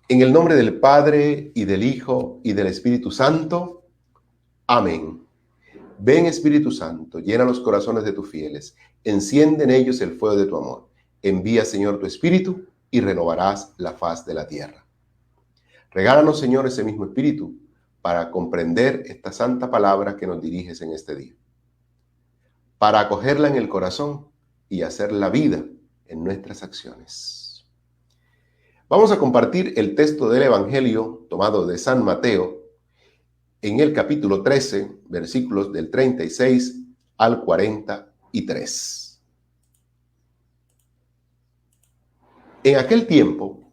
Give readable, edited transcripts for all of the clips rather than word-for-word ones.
En el nombre del Padre, y del Hijo, y del Espíritu Santo. Amén. Ven, Espíritu Santo, llena los corazones de tus fieles, enciende en ellos el fuego de tu amor. Envía, Señor, tu Espíritu, y renovarás la faz de la tierra. Regálanos, Señor, ese mismo Espíritu, para comprender esta santa palabra que nos diriges en este día, para acogerla en el corazón y hacerla vida en nuestras acciones. Vamos a compartir el texto del Evangelio tomado de San Mateo en el capítulo 13, versículos del 36 al 43. En aquel tiempo,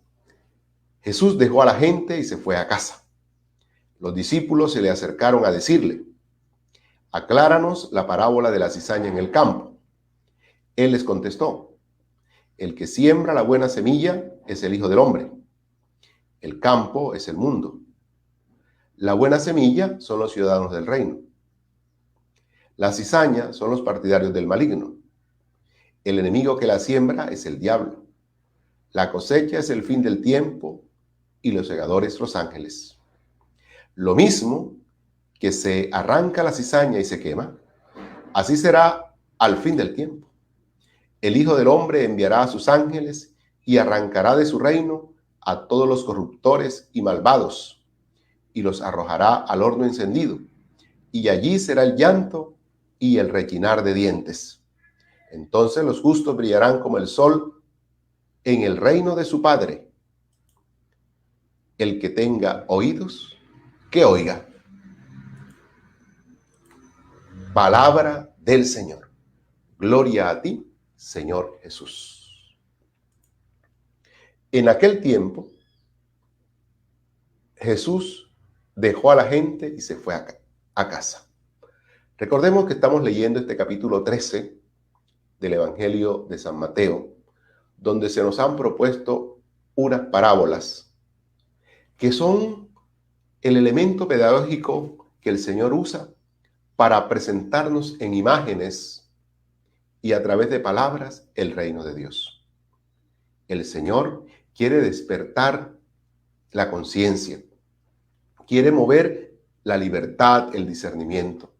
Jesús dejó a la gente y se fue a casa. Los discípulos se le acercaron a decirle: acláranos la parábola de la cizaña en el campo. Él les contestó: el que siembra la buena semilla es el Hijo del Hombre. El campo es el mundo. La buena semilla son los ciudadanos del reino. La cizaña son los partidarios del maligno. El enemigo que la siembra es el diablo. La cosecha es el fin del tiempo y los segadores los ángeles. Lo mismo que se arranca la cizaña y se quema, así será al fin del tiempo. El Hijo del Hombre enviará a sus ángeles y arrancará de su reino a todos los corruptores y malvados, y los arrojará al horno encendido, y allí será el llanto y el rechinar de dientes. Entonces los justos brillarán como el sol en el reino de su Padre. El que tenga oídos, que oiga. Palabra del Señor. Gloria a ti, Señor Jesús. En aquel tiempo, Jesús dejó a la gente y se fue a casa. Recordemos que estamos leyendo este capítulo 13 del Evangelio de San Mateo, donde se nos han propuesto unas parábolas que son el elemento pedagógico que el Señor usa para presentarnos en imágenes y a través de palabras el reino de Dios. El Señor quiere despertar la conciencia, quiere mover la libertad, el discernimiento,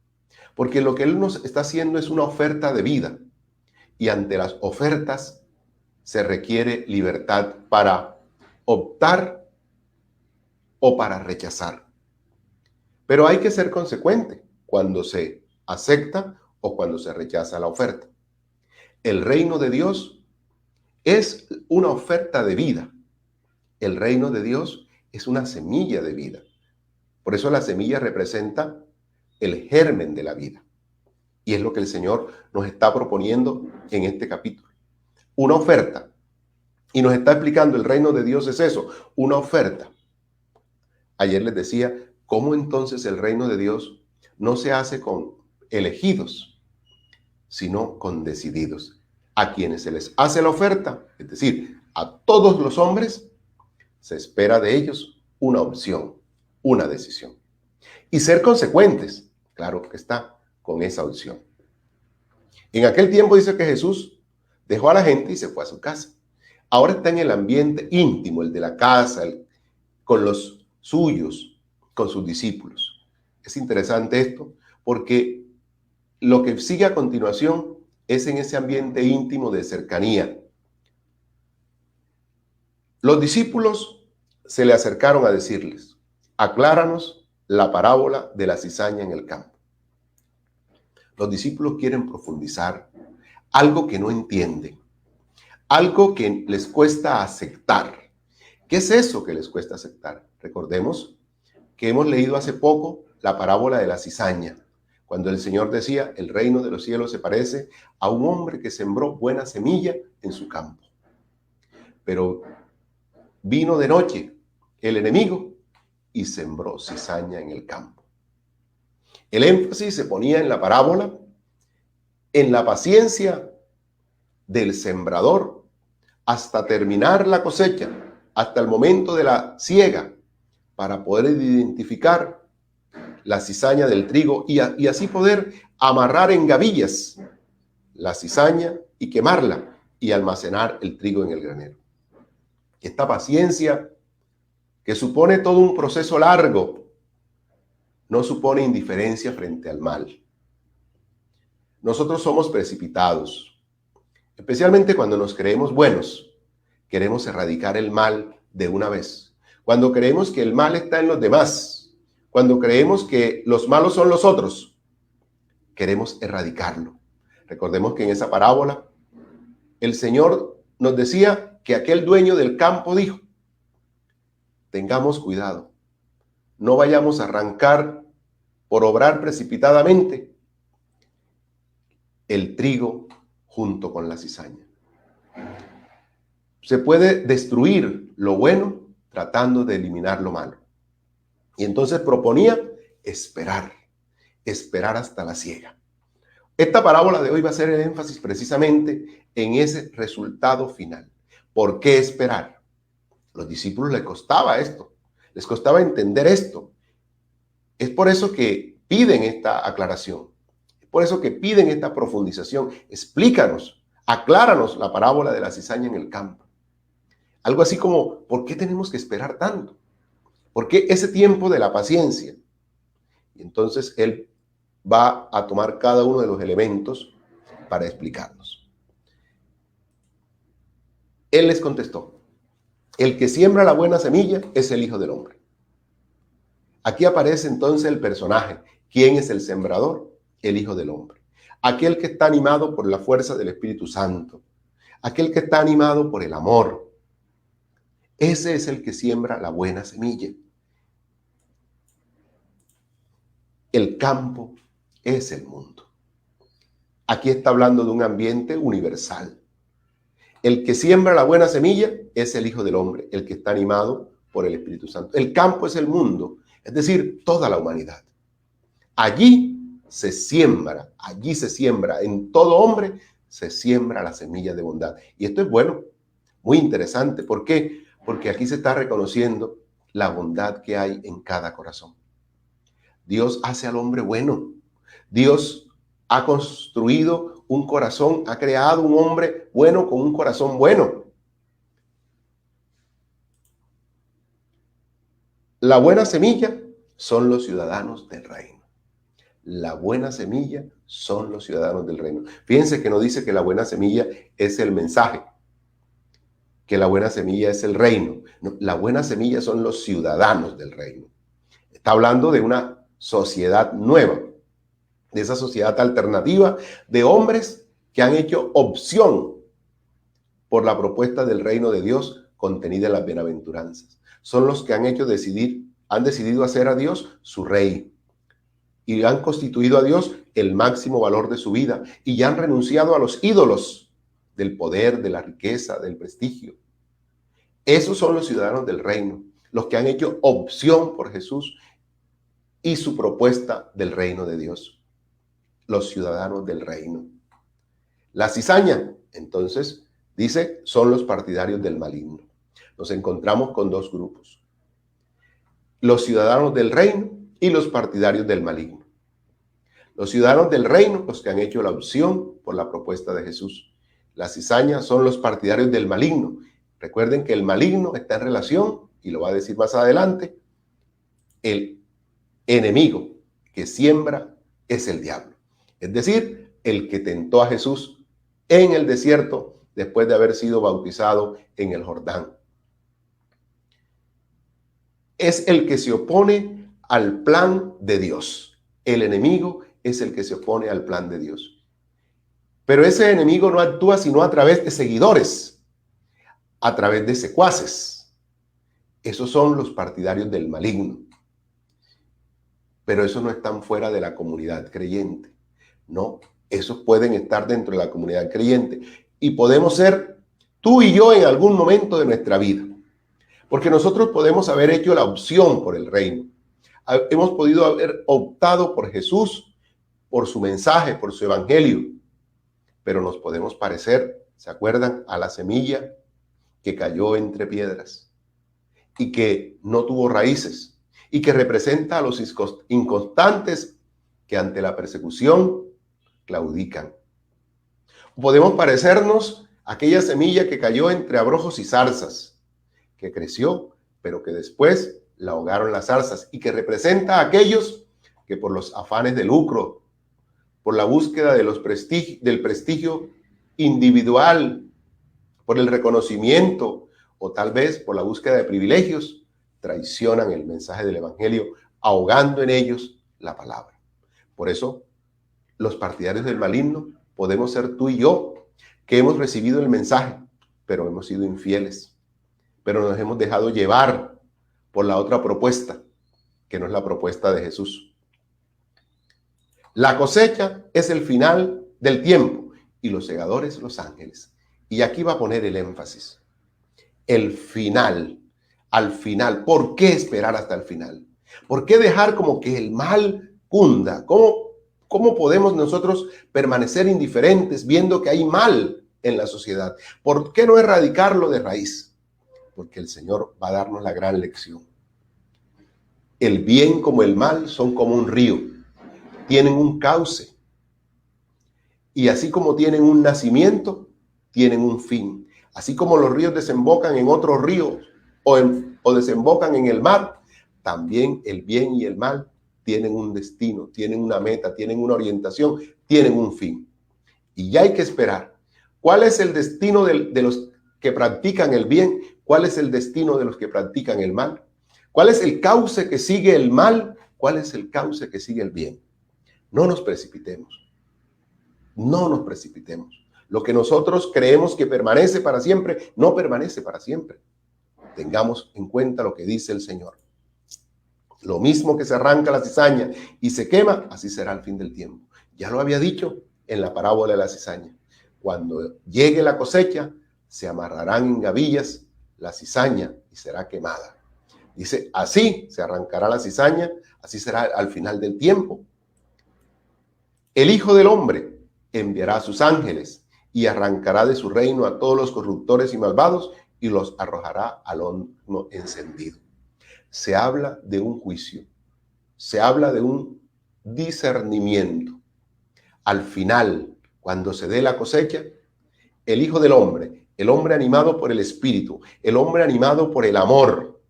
porque lo que Él nos está haciendo es una oferta de vida, y ante las ofertas se requiere libertad para optar o para rechazar. Pero hay que ser consecuente cuando se acepta o cuando se rechaza la oferta. El reino de Dios es una oferta de vida. El reino de Dios es una semilla de vida. Por eso la semilla representa el germen de la vida. Y es lo que el Señor nos está proponiendo en este capítulo. Una oferta. Y nos está explicando el reino de Dios es eso, una oferta. Ayer les decía, ¿cómo entonces el reino de Dios no se hace con elegidos, sino con decididos? A quienes se les hace la oferta, es decir, a todos los hombres, se espera de ellos una opción, una decisión. Y ser consecuentes, claro que está, con esa opción. En aquel tiempo dice que Jesús dejó a la gente y se fue a su casa. Ahora está en el ambiente íntimo, el de la casa, con los suyos, con sus discípulos. Es interesante esto porque lo que sigue a continuación es en ese ambiente íntimo de cercanía. Los discípulos se le acercaron a decirles: acláranos la parábola de la cizaña en el campo. Los discípulos quieren profundizar algo que no entienden, algo que les cuesta aceptar. ¿Qué es eso que les cuesta aceptar? Recordemos que hemos leído hace poco la parábola de la cizaña, cuando el Señor decía: el reino de los cielos se parece a un hombre que sembró buena semilla en su campo. Pero vino de noche el enemigo y sembró cizaña en el campo. El énfasis se ponía en la parábola, en la paciencia del sembrador hasta terminar la cosecha, hasta el momento de la siega, para poder identificar la cizaña del trigo y así poder amarrar en gavillas la cizaña y quemarla y almacenar el trigo en el granero. Esta paciencia que supone todo un proceso largo, no supone indiferencia frente al mal. Nosotros somos precipitados, especialmente cuando nos creemos buenos. Queremos erradicar el mal de una vez. Cuando creemos que el mal está en los demás, cuando creemos que los malos son los otros, queremos erradicarlo. Recordemos que en esa parábola el Señor nos decía que aquel dueño del campo dijo: tengamos cuidado, no vayamos a arrancar por obrar precipitadamente el trigo junto con la cizaña. Se puede destruir lo bueno tratando de eliminar lo malo. Y entonces proponía esperar hasta la siega. Esta parábola de hoy va a hacer el énfasis precisamente en ese resultado final. ¿Por qué esperar? A los discípulos les costaba esto, les costaba entender esto. Es por eso que piden esta aclaración, es por eso que piden esta profundización. Explícanos, acláranos la parábola de la cizaña en el campo. Algo así como, ¿por qué tenemos que esperar tanto? ¿Por qué ese tiempo de la paciencia? Y entonces él va a tomar cada uno de los elementos para explicarnos. Él les contestó: el que siembra la buena semilla es el Hijo del Hombre. Aquí aparece entonces el personaje. ¿Quién es el sembrador? El Hijo del Hombre. Aquel que está animado por la fuerza del Espíritu Santo. Aquel que está animado por el amor. Ese es el que siembra la buena semilla. El campo es el mundo. Aquí está hablando de un ambiente universal. El que siembra la buena semilla es el Hijo del Hombre, el que está animado por el Espíritu Santo. El campo es el mundo, es decir, toda la humanidad. Allí se siembra, en todo hombre se siembra la semilla de bondad. Y esto es bueno, muy interesante. ¿Por qué? Porque aquí se está reconociendo la bondad que hay en cada corazón. Dios hace al hombre bueno. Dios ha construido un corazón, ha creado un hombre bueno con un corazón bueno. La buena semilla son los ciudadanos del reino. La buena semilla son los ciudadanos del reino. Fíjense que no dice que la buena semilla es el mensaje, que la buena semilla es el reino. No, la buena semilla son los ciudadanos del reino. Está hablando de una sociedad nueva, de esa sociedad alternativa de hombres que han hecho opción por la propuesta del reino de Dios contenida en las bienaventuranzas. Son los que han decidido hacer a Dios su rey y han constituido a Dios el máximo valor de su vida y ya han renunciado a los ídolos del poder, de la riqueza, del prestigio. Esos son los ciudadanos del reino, los que han hecho opción por Jesús y su propuesta del reino de Dios. Los ciudadanos del reino. La cizaña, entonces, dice, son los partidarios del maligno. Nos encontramos con dos grupos: los ciudadanos del reino y los partidarios del maligno. Los ciudadanos del reino, los que han hecho la opción por la propuesta de Jesús. La cizaña son los partidarios del maligno. Recuerden que el maligno está en relación, y lo va a decir más adelante, el enemigo que siembra es el diablo. Es decir, el que tentó a Jesús en el desierto después de haber sido bautizado en el Jordán. Es el que se opone al plan de Dios. El enemigo es el que se opone al plan de Dios. Pero ese enemigo no actúa sino a través de seguidores, a través de secuaces. Esos son los partidarios del maligno. Pero esos no están fuera de la comunidad creyente. No, esos pueden estar dentro de la comunidad creyente. Y podemos ser tú y yo en algún momento de nuestra vida. Porque nosotros podemos haber hecho la opción por el reino. Hemos podido haber optado por Jesús, por su mensaje, por su evangelio. Pero nos podemos parecer, ¿se acuerdan?, a la semilla que cayó entre piedras y que no tuvo raíces y que representa a los inconstantes que ante la persecución claudican. Podemos parecernos a aquella semilla que cayó entre abrojos y zarzas, que creció pero que después la ahogaron las zarzas y que representa a aquellos que por los afanes de lucro, por la búsqueda de del prestigio individual, por el reconocimiento o tal vez por la búsqueda de privilegios, traicionan el mensaje del evangelio, ahogando en ellos la palabra. Por eso, los partidarios del maligno podemos ser tú y yo, que hemos recibido el mensaje, pero hemos sido infieles, pero nos hemos dejado llevar por la otra propuesta, que no es la propuesta de Jesús. La cosecha es el final del tiempo y los segadores los ángeles. Y aquí va a poner el énfasis. El final, al final. ¿Por qué esperar hasta el final? ¿Por qué dejar como que el mal cunda? ¿Cómo podemos nosotros permanecer indiferentes viendo que hay mal en la sociedad? ¿Por qué no erradicarlo de raíz? Porque el Señor va a darnos la gran lección. El bien como el mal son como un río. Tienen un cauce. Y así como tienen un nacimiento, tienen un fin. Así como los ríos desembocan en otros ríos o desembocan en el mar, también el bien y el mal tienen un destino, tienen una meta, tienen una orientación, tienen un fin. Y ya hay que esperar. ¿Cuál es el destino de los que practican el bien? ¿Cuál es el destino de los que practican el mal? ¿Cuál es el cauce que sigue el mal? ¿Cuál es el cauce que sigue el bien? No nos precipitemos. No nos precipitemos. Lo que nosotros creemos que permanece para siempre, no permanece para siempre. Tengamos en cuenta lo que dice el Señor. Lo mismo que se arranca la cizaña y se quema, así será al fin del tiempo. Ya lo había dicho en la parábola de la cizaña. Cuando llegue la cosecha, se amarrarán en gavillas la cizaña y será quemada. Dice, así se arrancará la cizaña, así será al final del tiempo. El Hijo del Hombre enviará a sus ángeles y arrancará de su reino a todos los corruptores y malvados y los arrojará al horno encendido. Se habla de un juicio, se habla de un discernimiento. Al final, cuando se dé la cosecha, el Hijo del Hombre, el hombre animado por el Espíritu, el hombre animado por el amor,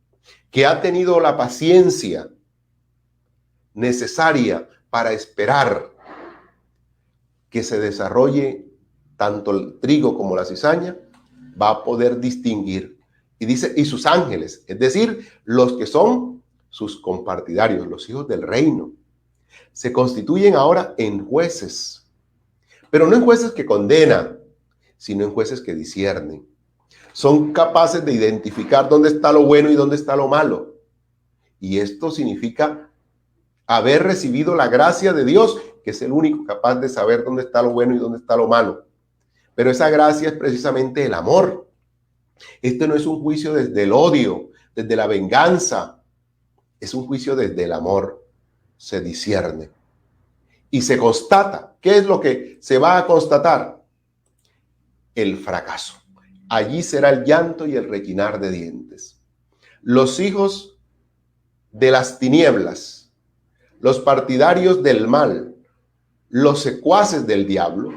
que ha tenido la paciencia necesaria para esperar que se desarrolle tanto el trigo como la cizaña, va a poder distinguir. Y dice, y sus ángeles, es decir, los que son sus compartidarios, los hijos del reino, se constituyen ahora en jueces, pero no en jueces que condenan, sino en jueces que disciernen. Son capaces de identificar dónde está lo bueno y dónde está lo malo. Y esto significa haber recibido la gracia de Dios, que es el único capaz de saber dónde está lo bueno y dónde está lo malo. Pero esa gracia es precisamente el amor. Este no es un juicio desde el odio, desde la venganza. Es un juicio desde el amor. Se discierne. Y se constata. ¿Qué es lo que se va a constatar? El fracaso. Allí será el llanto y el rechinar de dientes. Los hijos de las tinieblas, los partidarios del mal, los secuaces del diablo,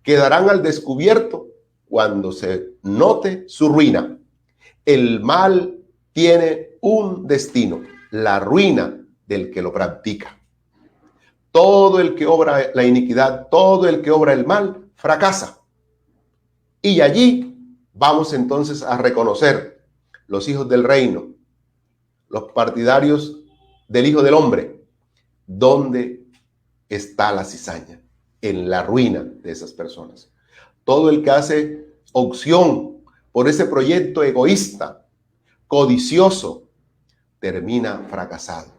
quedarán al descubierto cuando se note su ruina. El mal tiene un destino, la ruina del que lo practica. Todo el que obra la iniquidad, todo el que obra el mal, fracasa. Y allí vamos entonces a reconocer los hijos del reino, los partidarios del Hijo del Hombre, dónde está la cizaña, en la ruina de esas personas. Todo el que hace opción por ese proyecto egoísta, codicioso, termina fracasado.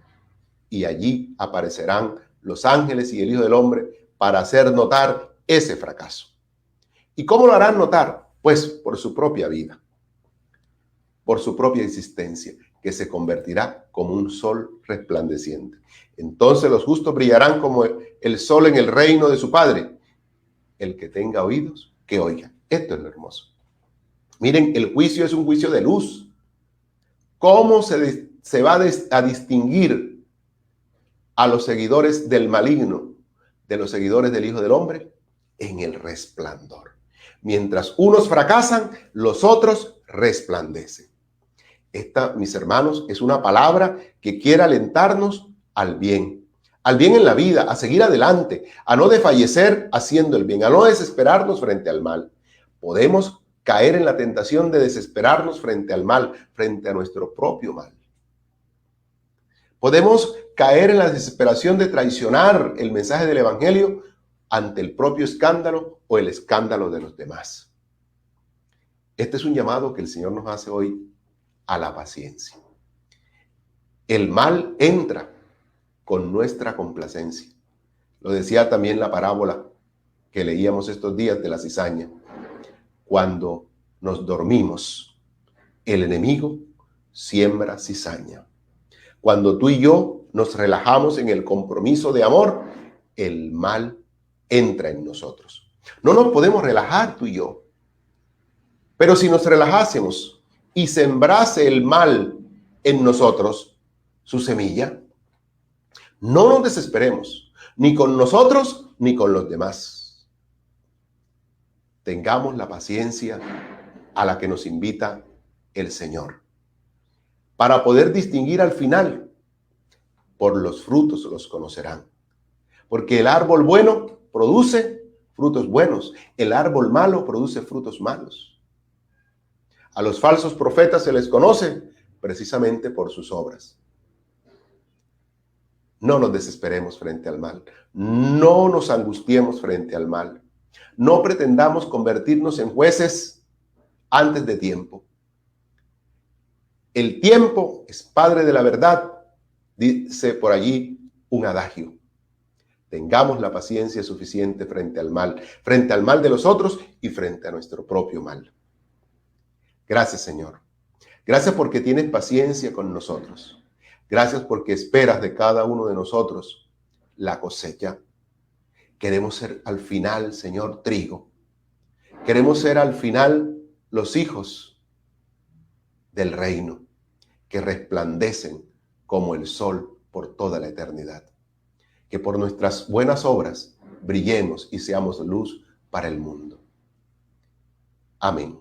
Y allí aparecerán los ángeles y el Hijo del Hombre para hacer notar ese fracaso. ¿Y cómo lo harán notar? Pues por su propia vida, por su propia existencia, que se convertirá como un sol resplandeciente. Entonces los justos brillarán como el sol en el reino de su Padre. El que tenga oídos, que oiga. Esto es lo hermoso. Miren, el juicio es un juicio de luz. ¿Cómo se va a distinguir a los seguidores del maligno de los seguidores del Hijo del Hombre? En el resplandor. Mientras unos fracasan, los otros resplandecen. Esta, mis hermanos, es una palabra que quiere alentarnos al bien en la vida, a seguir adelante, a no desfallecer haciendo el bien, a no desesperarnos frente al mal. Podemos caer en la tentación de desesperarnos frente al mal, frente a nuestro propio mal. Podemos caer en la desesperación de traicionar el mensaje del Evangelio ante el propio escándalo o el escándalo de los demás. Este es un llamado que el Señor nos hace hoy a la paciencia. El mal entra con nuestra complacencia. Lo decía también la parábola que leíamos estos días de la cizaña. Cuando nos dormimos, el enemigo siembra cizaña. Cuando tú y yo nos relajamos en el compromiso de amor, el mal entra en nosotros. No nos podemos relajar tú y yo. Pero si nos relajásemos y sembrase el mal en nosotros su semilla, no nos desesperemos, ni con nosotros ni con los demás. Tengamos la paciencia a la que nos invita el Señor, para poder distinguir al final. Por los frutos los conocerán. Porque el árbol bueno produce frutos buenos, el árbol malo produce frutos malos. A los falsos profetas se les conoce precisamente por sus obras. No nos desesperemos frente al mal. No nos angustiemos frente al mal. No pretendamos convertirnos en jueces antes de tiempo. El tiempo es padre de la verdad, dice por allí un adagio. Tengamos la paciencia suficiente frente al mal de los otros y frente a nuestro propio mal. Gracias, Señor. Gracias porque tienes paciencia con nosotros. Gracias porque esperas de cada uno de nosotros la cosecha. Queremos ser al final, Señor, trigo. Queremos ser al final los hijos del reino que resplandecen como el sol por toda la eternidad. Que por nuestras buenas obras brillemos y seamos luz para el mundo. Amén.